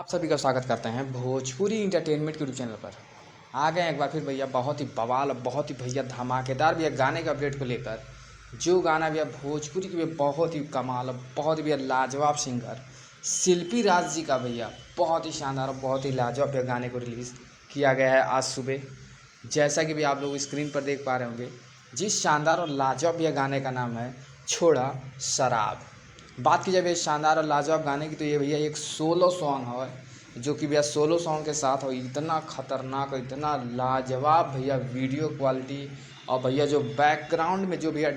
आप सभी का स्वागत करते हैं भोजपुरी इंटरटेनमेंट के यूट्यूब चैनल पर। आ गए एक बार फिर भैया बहुत ही बवाल और बहुत ही भैया धमाकेदार भैया गाने के अपडेट को लेकर। जो गाना भैया भोजपुरी के भैया बहुत ही कमाल और बहुत ही भैया लाजवाब सिंगर शिल्पी राज जी का भैया बहुत ही शानदार और बहुत ही लाजवाब भैया गाने को रिलीज़ किया गया है आज सुबह। जैसा कि भैया आप लोग स्क्रीन पर देख पा रहे होंगे, जिस शानदार और लाजवाब भैया गाने का नाम है छोड़ा शराब। बात की जाए भैया शानदार और लाजवाब गाने की, तो ये भैया एक सोलो सॉन्ग है जो कि भैया सोलो सॉन्ग के साथ हो इतना खतरनाक और इतना लाजवाब भैया वीडियो क्वालिटी और भैया जो बैकग्राउंड में जो भैया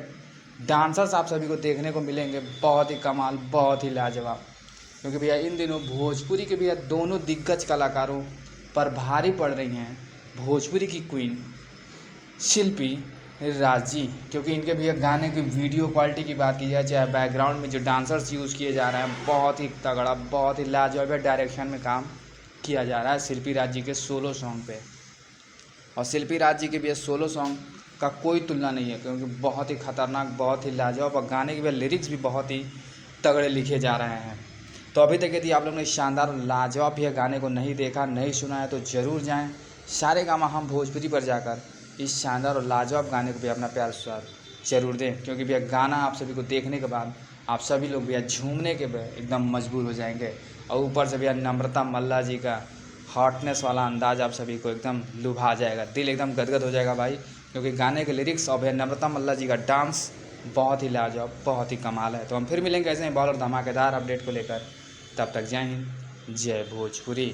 डांसर्स आप सभी को देखने को मिलेंगे बहुत ही कमाल, बहुत ही लाजवाब। क्योंकि भैया इन दिनों भोजपुरी के भैया दोनों दिग्गज कलाकारों पर भारी पड़ रही हैं भोजपुरी की क्वीन शिल्पी राज जी। क्योंकि इनके भैया गाने की वीडियो क्वालिटी की बात की जाए, चाहे बैकग्राउंड में जो डांसर्स यूज़ किए जा रहे हैं बहुत ही तगड़ा, बहुत ही लाजवाब डायरेक्शन में काम किया जा रहा है शिल्पी राज जी के सोलो सॉन्ग पे। और शिल्पी राज जी के भैया सोलो सॉन्ग का कोई तुलना नहीं है, क्योंकि बहुत ही खतरनाक, बहुत ही लाजवाब और गाने के भैया लिरिक्स भी बहुत ही तगड़े लिखे जा रहे हैं। तो अभी तक यदि आप लोगों ने शानदार लाजवाब भैया गाने को नहीं देखा, नहीं सुना है तो ज़रूर जाएँ सारेगामा हम भोजपुरी पर जाकर इस शानदार और लाजवाब गाने को भी अपना प्यार स्वाद जरूर दें। क्योंकि भैया गाना आप सभी को देखने के बाद आप सभी लोग भैया झूमने के एकदम मजबूर हो जाएंगे। और ऊपर से भैया नम्रता मल्ला जी का हॉटनेस वाला अंदाज़ आप सभी को एकदम लुभा जाएगा, दिल एकदम गदगद हो जाएगा भाई। क्योंकि गाने के लिरिक्स और भैया नम्रता मल्ला जी का डांस बहुत ही लाजवाब, बहुत ही कमाल है। तो हम फिर मिलेंगे ऐसे ही बहुत और धमाकेदार अपडेट को लेकर। तब तक जय हिंद, जय भोजपुरी।